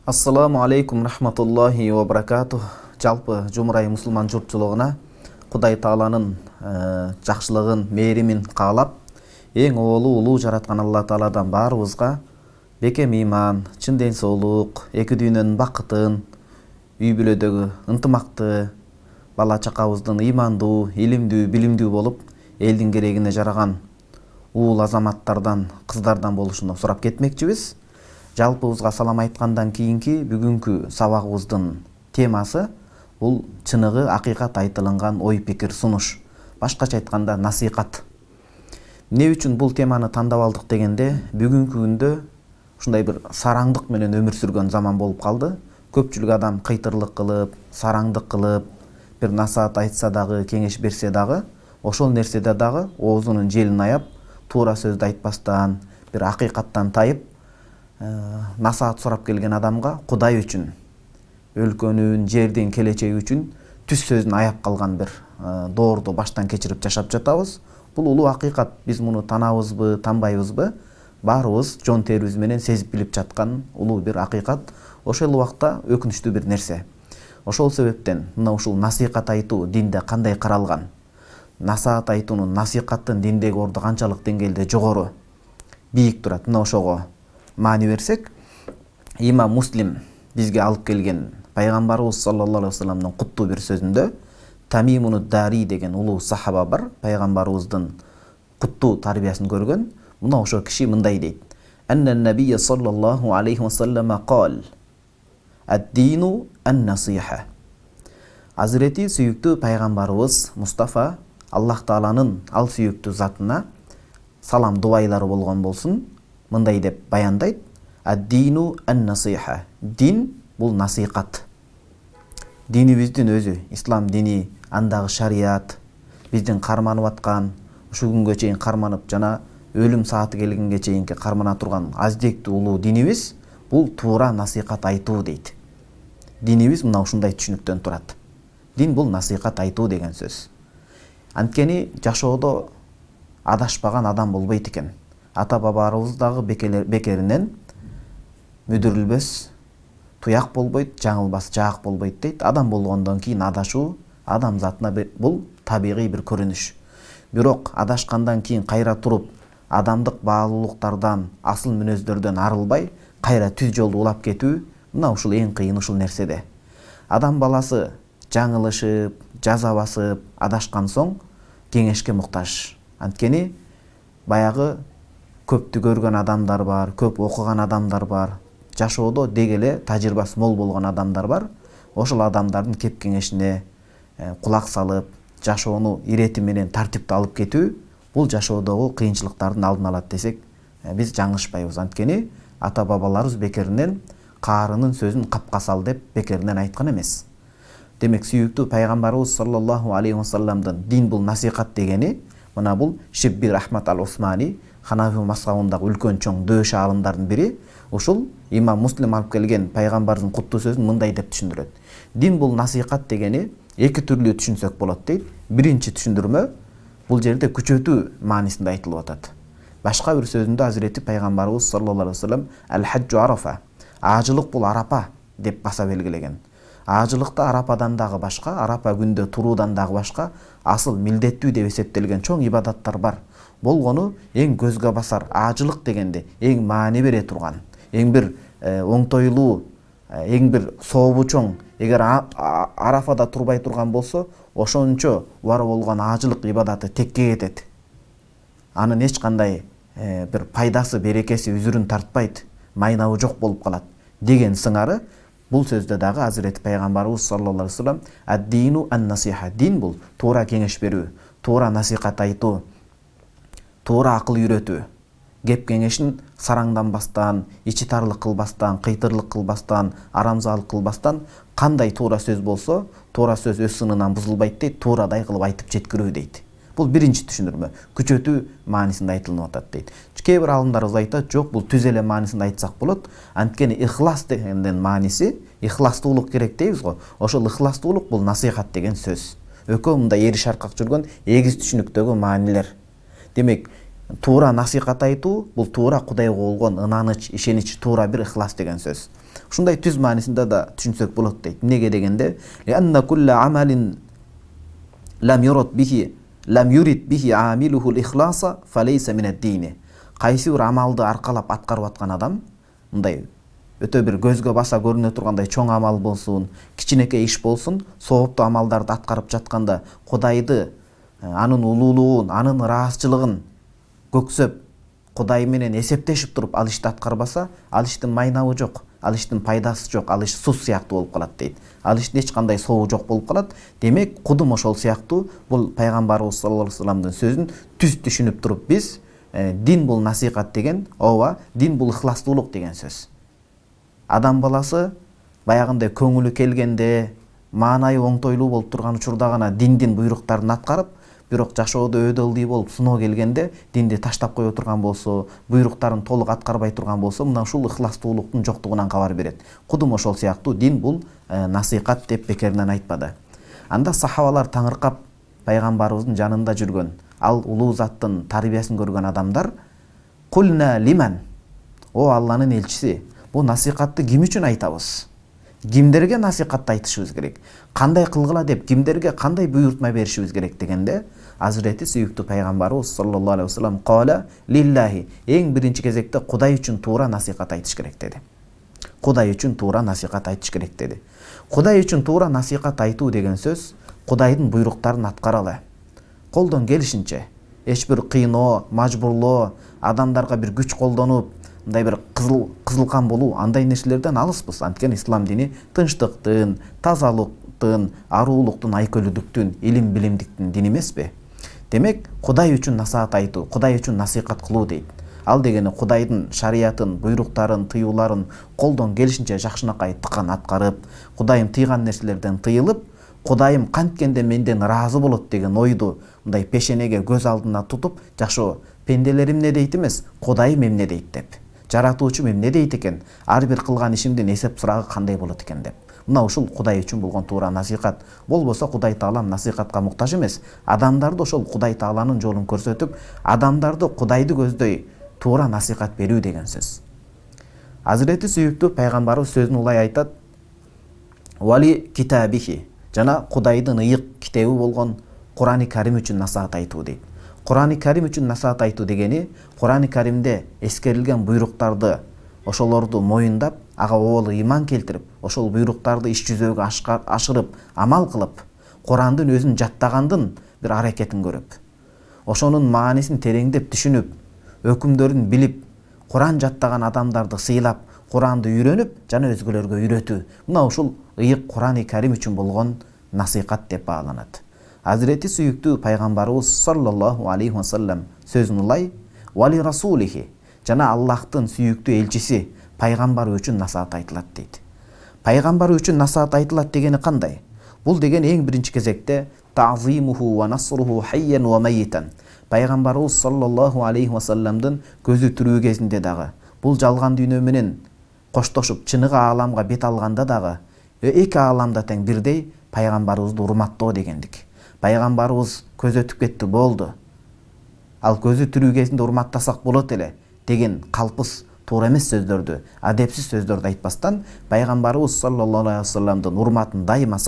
Ассаламу алейкум рахматуллахи ва баракатух. Жалпы жумурай мусулман журтчулугуна Кудай Тааланын жакшылыгын, мээримин каалап, эң улуу жараткан Алла Тааладан баарыбызга бекем иман, чын ден соолук, эки дүйнөнүн бакытын, үй бүлөдөгү ынтымакты, бала чакабыздын ыймандуу, илимдүү, билимдүү болуп, элдин керегине жараган уул азаматтардан, кыздардан болушуну сурап кетмекчибиз. Жалпыбызга салам айткандан кийинки бүгүнкү сабагыбыздын темасы бул чыныгы акыйкат айтылынган ой пикир сунуш. Башкача айтканда насыйкат. Эмне үчүн бул теманы тандап алдык дегенде, бүгүнкү күндө ушундай бир сараңдык менен өмүр сүргөн заман болуп калды. Көпчүлүк адам кыйтырлык кылып, сараңдык кылып, бир насаат айтса дагы, кеңеш берсе дагы, ошол нерседе дагы оозунун желин аяп, туура сөздү айтпастан, бир акыйкаттан тайып, насаат сурап келген адамга Кудай үчүн, өлкөнүн, жердин келечеги үчүн түз сөзүн аяп калган бир доорду баштан кечирип жашап жатабыз. Бул улуу акыйкат. Биз муну танабызбы, танбайбызбы, баарыбыз жон терибиз менен сезип билип жаткан улуу бир акыйкат. Ошол убакта өкүнүчтүү бир нерсе. Ошол себептен мына ушул насыйкат айтуу динде кандай каралган? Насаат айтуунун, насыйкаттын диндеги орду канчалык деңгээлде жогору, бийик турат? Мына ошого маани берсек, имам Муслим бизге алып келген пайгамбарыбыз саллаллаху алейхи вассаламдын куттуу бир сөзүндө Тамимун Дари деген улуу сахаба бар, пайгамбарыбыздын куттуу тарбиясын көргөн. Мына ошол киши мындай дейт: Аннан набийя саллаллаху алейхи вассалама кал: Ад-дину ан-насиха. Азирети сүйүктүү пайгамбарыбыз Мустафа, Аллах Тааланын ал сүйүктүү затына салам дубайлары болгон болсун, мындай деп баяндайт: Ад-дину ан-насиха. Дин бул насыйкат. Динибиздин өзү, ислам дини, андагы шарият, биздин карманып аткан, ушул күнгө чейин карманып, жана өлүм сааты келгенге чейинки кармана турган аздектүү улуу динибиз бул туура насыйкат айтуу дейт. Динибиз мына ушундай түшүнүктөн турат. Дин бул насыйкат айтуу деген сөз. Анткени жашоодо адашпаган адам болбойт экен. Ата бабаларыбыз дагы бекеринен мүдүрүлбөс туяк болбойт, жаңылбас жаак болбойт дейт. Адам болгондон кийин адашуу адам затына бул табигый бир көрүнүш. Бирок адашкандан кийин кайра туруп, адамдык баалуулуктардан, асыл мүнөздөрдөн арылбай, кайра түз жолду улап кетүү, мына ушул эң кыйын ушул нерседе. Адам баласы жаңылышып, жаза басып, адашкан соң кеңешке муктаж. Анткени баягы көптү көргөн адамдар бар, көп окуган адамдар бар, жашоодо дегеле тажрыйбасы мол болгон адамдар бар. Ошол адамдардын кеп кеңешине кулак салып, жашоону ирети менен тартипте алып кетүү бул жашоодогу кыйынчылыктардын алдын алат десек, биз жаңылышпайбыз. Анткени ата бабаларыбыз бекеринен каарынын сөзүн капка сал деп бекеринен айткан эмес. Демек сүйүктүү пайгамбарыбыз саллаллаху алейхи вассаламдын дин бул насыйкат дегени, мына бул Шиббир Ахмад ал-Усмани, Ханафи мазхабындагы үлкөн чоң дөш аалымдардын бири, ушул имам Муслим алып келген пайгамбардын куттуу сөзүн мындай деп түшүндүрөт. Дин бул насыйкат дегени эки түрлүү түшүнсөк болот дейт. Биринчи түшүндүрмө бул жерде күчөтүү маанисинде айтылып атат. Башка бир сөзүндө Азирети пайгамбарыбыз саллаллаху алейхи вассалам ал-хаджу арафа, ажылык бул арапа деп баса белгилеген. Ажылыкта арападан дагы башка, арапа күндө туруудан дагы башка асыл милдеттүү деп эсептелген чоң ибадаттар бар. Болгону эң көзгө басар ажылык дегенде эң маани бере турган, эң бир оңтойлуу, эң бир сообу чоң, эгер арафада турбай турган болсо, ошончо бар болгон ажылык ибадаты текке кетет. Анын эч кандай бир пайдасы, берекеси, үзүрүн тартпайт, майнабы жок болуп калат деген сыңары бул сөздө дагы Азирети пайгамбарыбыз саллаллаху алейхи вассалам ад-дину ан-насиха. Дин бул туура кеңеш берүү, туура насыйкат айтуу, туура акыл үйрөтүү. Кеп кеңешин сараңданбастан, ичи тарлык кылбастан, кыйтырлык кылбастан, арамзаалык кылбастан, кандай туура сөз болсо, туура сөз өз сынынан бузулбайт дейт, туурадай кылып айтып жеткирүү дейт. Бул биринчи түшүндүрмө, күчөтүү маанисинде айтылып атат дейт. Кээ бир алымдарыбыз айтат, жок, бул түз эле маанисинде айтсак болот. Анткени ихлас дегендин мааниси, ихластуулук керек дейбиз го. Ошол ихластуулук бул насыйкат деген сөз. Экөө мындай эри шаркак жүргөн эгиз түшүнүктөгү маанилер. Демек, туура насихат айтуу бул туура Кудайга болгон ынааныч, ишенич, туура бир ихлас деген сөз. Ушундай түз маанисинде да түшүнсөк болот дейт. Эмнеге дегенде, анна кулла амалин лам юрид бихи амилухул ихласа фалейса минад-дини. Кайсы бир амалды аркалап аткарып аткан адам, мындай өтө бир көзгө баса көрүнө тургандай чоң амал болсун, кичинекей иш болсун, сооптуу амалдарды аткарып жатканда Кудайды, анын улуулугун, анын ыраазычылыгын көксөп, Кудай менен эсептешип туруп ал ишти аткарбаса, ал иштин майнабы жок, ал иштин пайдасы жок, ал иш сус сыяктуу болуп калат дейт. Ал иштин эч кандай соогу жок болуп калат. Демек, кудум ошол сыяктуу бул пайгамбарыбыз саллаллаху алейхи вассаламдын сөзүн түз түшүнүп туруп биз дин бул насихат деген, ооба, дин бул ихластуулук деген сөз. Адам баласы баягындай көңүлү келгенде, маанайы оңтойлуу болуп турган учурда гана диндин буйруктарын аткарып, бирок жашоодо өдө ылдый болуп сыноо келгенде динди таштап кое турган болсо, буйруктарын толук аткарбай турган болсо, мына ушул ихластуулуктун жоктугунан кабар берет. Кудум ошол сыяктуу дин бул насихат деп бекеринен айтпады. Анда сахабалар таңыркап пайгамбарыбыздын жанында жүргөн, ал улуу заттын тарбиясын көргөн адамдар кулна лиман, о Алланын элчиси, бул насихатты ким үчүн айтабыз? Кимдерге насихатты айтышыбыз керек? Кандай кылгыла деп кимдерге кандай буйрутма беришибиз керек дегенде, Азирети сүйүктүү пайгамбарыбыз саллаллаху алейхи вассалам кала лиллахи, эң биринчи кезекте Кудай үчүн туура насихат айтыш керек деди. Кудай үчүн туура насихат айтыш керек деди. Кудай үчүн туура насихат айтуу деген сөз Кудайдын буйруктарын аткаралы. Колдон келишинче, эч бир кыйноо, мажбурлоо, адамдарга бир күч колдонуп, мындай бир кызылкан болуу, андай нерселерден алыспыз. Анткени ислам дини тынчтыктын, тазалыктын, аруулуктун, айкөлүдүктүн, илим билимдиктин дини эмеспи? Демек, Кудай үчүн насихат айтуу, Кудай үчүн насихат кылуу дейт. Ал дегени Кудайдын шариятын, буйруктарын, тыюуларын колдон келишинче жакшынакай тыкан аткарып, Кудайым тыйган нерселерден тыйылып, Кудайым канткенде менден ыраазы болот деген ойду мындай пешенеге көз алдына тутуп, жашоо, пенделерим эмне дейт эмес, Кудайым эмне дейт деп. Жаратуучум эмне дейт экен, ар бир кылган ишимдин эсеп сурагы кандай болот экен деп. Мына ушул Кудай үчүн болгон туура насихат. Болбосо Кудай Таалам насихатка муктаж эмес. Адамдарды ошол Кудай Тааланын жолун көрсөтүп, адамдарды Кудайды көздөй туура насихат берүү деген сөз. Азирети сүйүктүү пайгамбарыбыз сөзүн улай айтат: "Вали китабихи", жана Кудайдын ыйык китеби болгон Курани Карим үчүн насихат айтуу дейт. Курани Карим үчүн насихат айтуу дегени, Курани Каримде эскерилген буйруктарды, ошолорду моюндап, ага оболу ыйман келтирип, ошол буйруктарды иш жүзөгө ашырып, амал кылып, Курандын өзүн жаттагандын бир аракетин көрүп, ошонун маанисин тереңдеп түшүнүп, өкүмдөрүн билип, Куран жаттаган адамдарды сыйлап, Куранды үйрөнүп, жана өзгөлөргө үйрөтүү. Мына ушул ыйык Курани Карим үчүн болгон насихат деп бааланат. Азирети сүйүктүү пайгамбарыбыз саллаллаху алейхи вассалам сөзүн улай: "Вали расулихи", жана Аллахтын сүйүктүү элчиси пайгамбары үчүн насихат айтылат дейт. Пайгамбары үчүн насихат айтылат дегени кандай? Бул деген эң биринчи кезекте таъзимуху ва насруху хайян ва майитан. Пайгамбарыбыз саллаллаху алейхи вассаламдын көзү тирүү кезинде дагы, бул жалган дүйнө менен коштошуп чыныгы ааламга бет алганда дагы, эки ааламда тең бирдей пайгамбарыбызды урматтоо дегендик. Пайгамбарыбыз көз өтүп кетти, болду. Ал көзү тирүү кезинде урматтасак болот эле деген калпыс, туура эмес сөздөрдү, адепсиз сөздөрдү айтпастан, пайгамбарыбыз саллаллаху алейхи вассаламдын урматын дайыма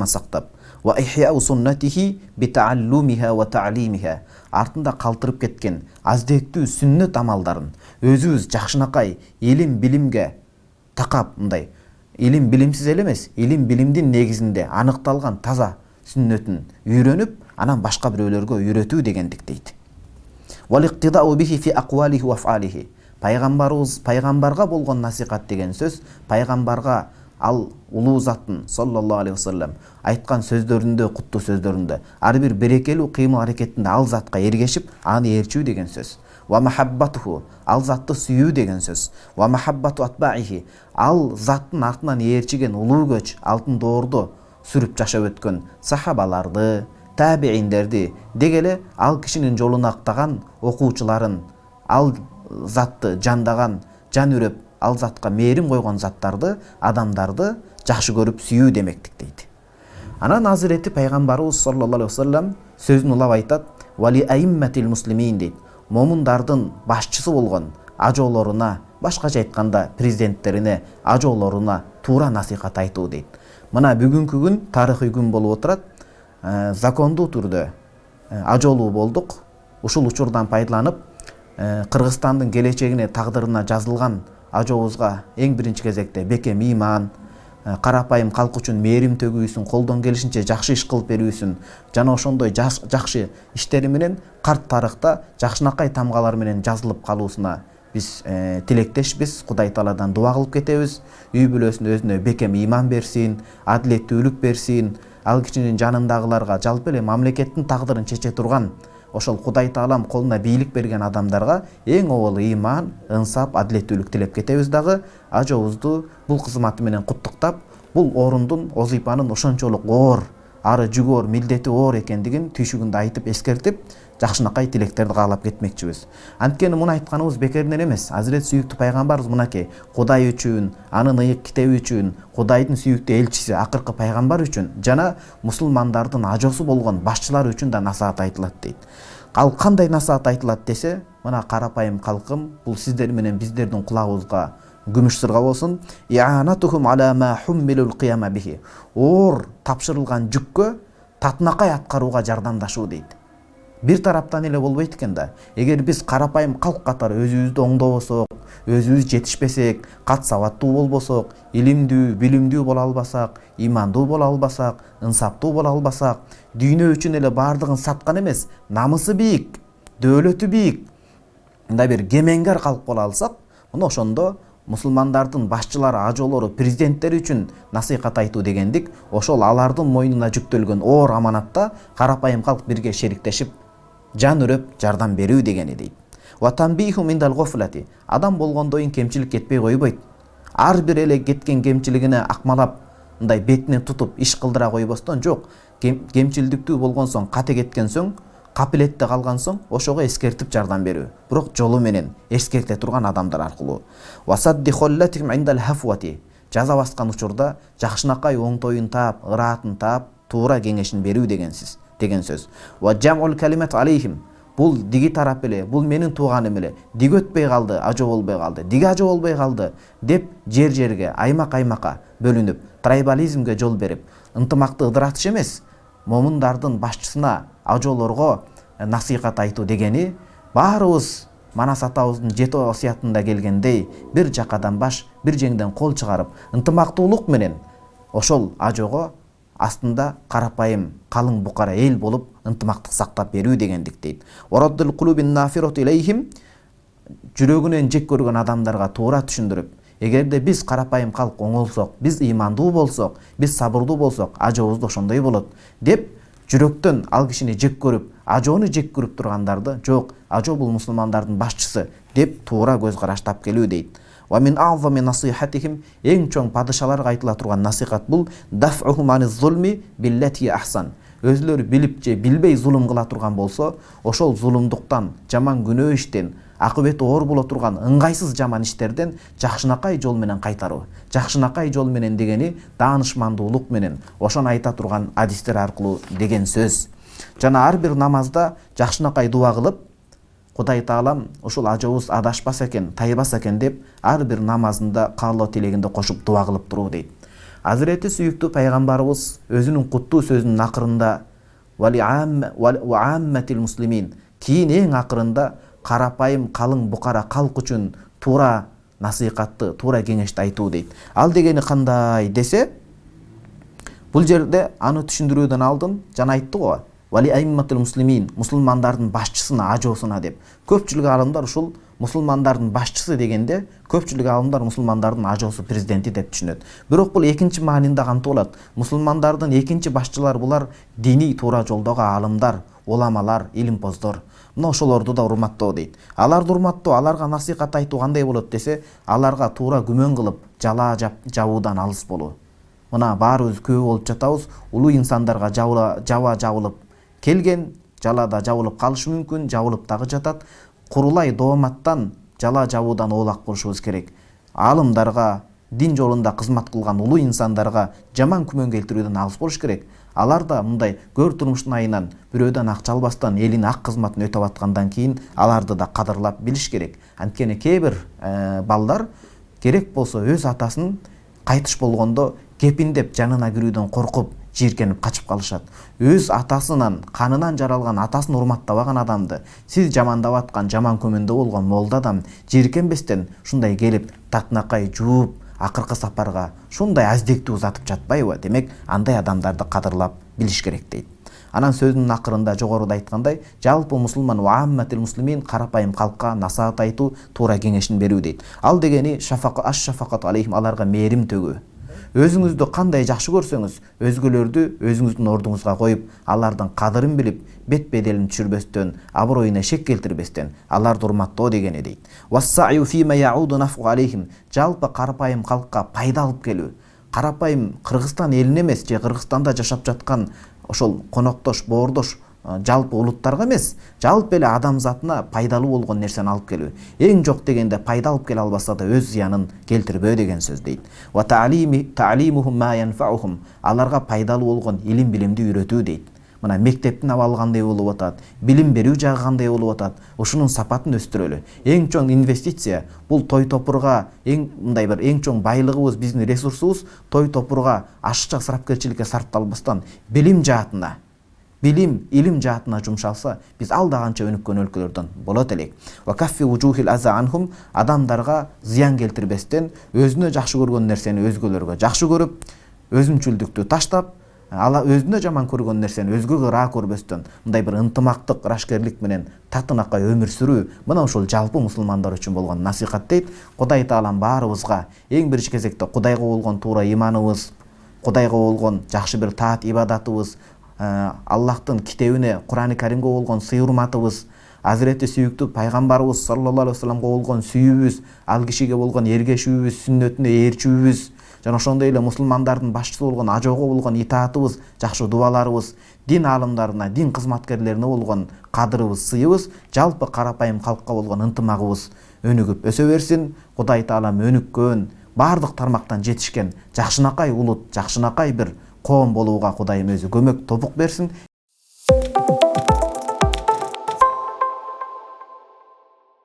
сактап, ва ихяу суннатихи битааллумиха ва таалимиха, артында калтырып кеткен аздектүү сүннөт амалдарын өзүбүз жакшынакай илим билимге такап, мындай илим билимсиз эле эмес, илим билимдин негизинде аныкталган таза сүннөтүн үйрөнүп, анан башка бирөөлөргө үйрөтүү дегендик дейт. Валиктидау бихи фи аквалихи ва афалихи. Пайгамбарыбыз, пайгамбарга болгон насихат деген сөз, пайгамбарга ал улуу заттын саллаллаху алейхи вассалам айткан сөздөрүндө, куттуу сөздөрүндө, ар бир берекелүү кыймыл аракетинде ал затка эргешип, аны ээрчүү деген сөз. Ва махаббатуху, ал затты сүйүү деген сөз. Ва махаббату атбаихи, ал заттын артынан ээрчиген улуу көч, алтын доордо сүрүп жашап өткөн сахабаларды, табииндерди, дегеле ал кишинин жолун актаган окуучуларын, ал затты жандаган, жан үрөп, ал затка мээрим койгон заттарды, адамдарды жакшы көрүп сүйүү демектик дейт. Анан Азирети пайгамбарыбыз саллаллаху алейхи вассалам сөзүн улап айтат: вали аимматил муслимин дейт. Момундардын башчысы болгон ажоолоруна, башкача айтканда президенттерине, ажоолоруна туура насихат айтуу дейт. Мына бүгүнкү күн тарыхый күн болуп отурат. Закондуу түрдө ажоолуу болдук. Ушул учурдан пайдаланып, Кыргызстандын келечегине, тагдырына жазылган ажообузга эң биринчи кезекте бекем ыйман, карапайым калк үчүн мээрим төгүүсүн, колдон келишинче жакшы иш кылып берүүсүн жана ошондой жакшы иштери менен карт тарыхта жакшынакай тамгалар менен жазылып калуусуна биз тилектешпиз. Кудай Тааладан дуа кылып кетебиз. Үй бүлөсүнө өзүнө бекем ыйман берсин, адилеттүүлүк берсин. Ал кишинин жанындагыларга, жалпы эле мамлекеттин тагдырын чече турган ошол Кудай Таалам колуна бийлик берген адамдарга эң обол ыйман, ынсап, адилеттүүлүк тилеп кетебиз дагы. Ажообузду бул кызматы менен куттуктап, бул орундун, вазыйпанын ошончолук оор, ары жүгөр, милдети оор экендигин түйшүгүндө айтып эскертип, жакшынакай тилектерди каалап кетмекчибиз. Анткени муну айтканыбыз бекеринен эмес. Азирет сүйүктүү пайгамбарыбыз мынакей Кудай үчүн, анын ыйык китеби үчүн, Кудайдын сүйүктүү элчиси, акыркы пайгамбар үчүн жана мусулмандардын ажосу болгон башчылар үчүн да насаат айтылат дейт. Ал кандай насаат айтылат десе, мына карапайым калкым, бул сиздер менен биздердин кулагыбызга күмүш сырга болсун. Ианатухум ала ма хуммилул кияма бихи. Оор тапшырылган жүккө татынакай аткарууга жардамдашуу дейт. Бир тараптан эле болбойт экен да. Эгер биз карапайым калк катары өзүбүздү оңдобосок, өзүбүз жетишпесек, кат сабаттуу болбосок, илимдүү, билимдүү боло албасак, ыймандуу боло албасак, ынсаптуу боло албасак, дүйнө үчүн эле баардыгын саткан эмес, намысы бийик, дөөлөтү бийик, мындай бир кемеңгер калк боло алсак, мына ошондо мусулмандардын башчылары, ажоолору, президенттери үчүн насихат айтуу дегендик, ошол алардын мойнуна жүктөлгөн оор аманатта карапайым калк бирге шериктешип, жан үрөп жардам берүү дегени дейт. Ватанбиху миндал гофлати. Адам болгондойн кемчилик кетпей койбойт. Ар бир эле кеткен кемчилигине акмалап, мындай бетинен тутуп иш кылдыра койбостон, жок, кемчилдиктүү болгон соң, кате кеткен соң, капилетте калган соң, ошого эскертип жардам берүү. Бирок жолу менен эскерте турган адамдар аркылуу. Васадди холлатихим индал хафвати. Жаза баскан учурда жакшынакай оңтоюн таап, ыраатын таап, туура кеңешин берүү деген сөз. Ва жамул калимат алейхим. Бул диги тарап эле, бул менин тууганым эле, диги өтпөй калды, ажо болбой калды, диги ажо болбой калды деп жер-жерге, аймак-аймакка бөлүнүп, трайбализмге жол берип, ынтымакты ыдыратыш эмес, момундардын башчысына, ажоолорго насихат айтуу дегени баарыбыз Манас атабыздын жети осуятында келгендей, бир жакадан баш, бир жеңден кол чыгарып, ынтымактуулук менен ошол ажого астында карапайым калың букара эл болуп ынтымактык сактап берүү дегендик дейт. Вараддул кулубин нафират илейхим. Жүрөгүнөн жек көргөн адамдарга туура түшүндүрүп, эгерде биз карапайым калк оңолсок, биз ыймандуу болсок, биз сабырдуу болсок, ажообуз ошондой болот деп жүрөктөн ал кишини жек көрүп, ажоону жек көрүп тургандарды, жок, ажо бул мусулмандардын башчысы деп туура көз караштап келүү дейт. Ва мин аъзами насихатихим. Эң чоң падышаларга айтыла турган насихат бул даф'ухум аниз зулми биллати ахсан. Өзлөрү билип же билбей зулум кыла турган болсо, ошол зулумдуктан, жаман күнөө иштен, акыбети оор боло турган ыңгайсыз жаман иштерден жакшынакай жол менен кайтаруу. Жакшынакай жол менен дегени даанышмандуулук менен, ошону айта турган адистер аркылуу деген сөз. Жана ар бир намазда жакшынакай дуа кылып, Кудай Таалам ушул ажообуз адашпас экен, тайбас экен деп ар бир намазында каалоо тилегинде кошуп дуа кылып туруу дейт. Азирети сүйүктүү пайгамбарыбыз өзүнүн куттуу сөзүнүн акырында ва амматил муслимин, кийин эң акырында карапайым калың букара калк үчүн туура насихатты, туура кеңешти айтуу дейт. Ал дегени кандай десе, бул жерде аны түшүндүрүүдөн алдын жана айтты го, вали аимматил муслимин, мусулмандардын башчысына, ажоосуна деп. Көпчүлүк алымдар ушул мусулмандардын башчысы дегенде, көпчүлүк алымдар мусулмандардын ажоосу, президенти деп түшүнөт. Бирок бул экинчи маанинде кантып болот? Мусулмандардын экинчи башчылар булар диний туура жолдогу алымдар, уламалар, илимпоздор. Мына ошолорду да урматтоо дейт. Аларды урматтоо, аларга насихат айтуу кандай болот десе, аларга туура күмөн кылып, жала жабуудан алыс болуу. Мына баарыбыз күбө болуп жатабыз, улуу инсандарга жабылып келген, жалада жабылып калышы мүмкүн, жабылып дагы жатат. Курулай дооматтан, жала жабуудан оолак болушубуз керек. Алымдарга, дин жолунда кызмат кылган улуу инсандарга жаман күмөн келтирүүдөн алыс болуш керек. Алар да мындай көр турмуштун айынан бирөөдөн акча албастан элин ак кызматын өтөп аткандан кийин аларды да кадырлап билиш керек. Анткени кээ бир балдар керек болсо өз атасын кайтыш болгондо кепиндеп жанына кирүүдөн коркуп жийиркенип качып калышат. Өз атасынан, канынан жаралган атасын урматтабаган адамды сиз жамандап аткан, жаман көмөндө болгон молда адам жийиркенбестен ушундай келип татынакай жууп акыркы сапарга ушундай аздекти узатып жатпайбы? Демек, андай адамдарды кадырлап билиш керек дейт. Анан сөзүнүн акырында жогоруда айткандай, жалпы мусулман ва амматил муслимин карапайым калкка насаат айтуу, туура кеңешин берүү дейт. Ал дегени шафакат алейхим, аларга мээрим төгүү. Өзүңүздү кандай жакшы көрсөңүз, өзгөлөрдү өзүңүздүн ордуңузга коюп, алардын кадырын билип, бет беделин түшүрбөстөн, аброюна шек келтирбестен аларды урматтоо дегени дейт. Васса'ю фима яуду нафу алейхим, жалпы карапайым калкка пайда алып келүү. Карапайым Кыргызстан элине эмес, же Кыргызстанда жашап жаткан ошол коноктош, боордош жалпы улуттарга эмес, жалпы эле адамзатына пайдалуу болгон нерсени алып келүү. Эң жок дегенде пайда алып келе албаса да өз зыянын келтирбөө деген сөз дейт. Ва та'лимухум ма янфаухум, аларга пайдалуу болгон илим билимди үйрөтүү дейт. Мына мектептин абалы кандай болуп атат, билим берүү жагы кандай болуп атат, ушунун сапатын өстүрөлү. Эң чоң инвестиция бул той топурга, мындай бир эң чоң байлыгыбыз, биздин ресурсубуз той топурга, ашыкча ысырапкерчиликке сарпталбастан билим жаатына, илим жаатына жумшалса, биз алда канча өнүккөн өлкөлөрдөн болот элек. Ва каффи вужухил аза анхум, адамдарга зыян келтирбестен, өзүнө жакшы көргөн нерсени өзгөлөргө жакшы көрүп, өзүмчүлдүктү таштап, өзүнө жаман көргөн нерсени өзгөгө ыраа көрбөстөн, мындай бир ынтымактык, ырашкерлик менен татынакай өмүр сүрүү, мына ушул жалпы мусулмандар үчүн болгон насихат дейт. Кудай таалам баарыбызга эң биринчи кезекте Кудайга болгон туура иманыбыз, Кудайга болгон жакшы бир таат ибадатыбыз, Аллахтын китебине, Кур'ани Каримге болгон сый-урматыбыз, Азирети сүйүктүү пайгамбарыбыз саллаллаху алейхи вассаламга болгон сүйүүбүз, ал кишиге болгон эргешүүбүз, сүннөтүнө ээрчүүбүз, жана ошондой эле мусулмандардын башчысы болгон ажоого болгон итаатыбыз, жакшы дубаларыбыз, дин аалымдарына, дин кызматкерлерине болгон кадырыбыз, сыйыбыз, жалпы карапайым калкка болгон ынтымагыбыз өнүгүп өсө берсин. Кудай таалам өнүккөн, бардык тармактан жетишкен жакшынакай улут, жакшынакай бир коом болууга Кудайым өзү көмөк топук берсин.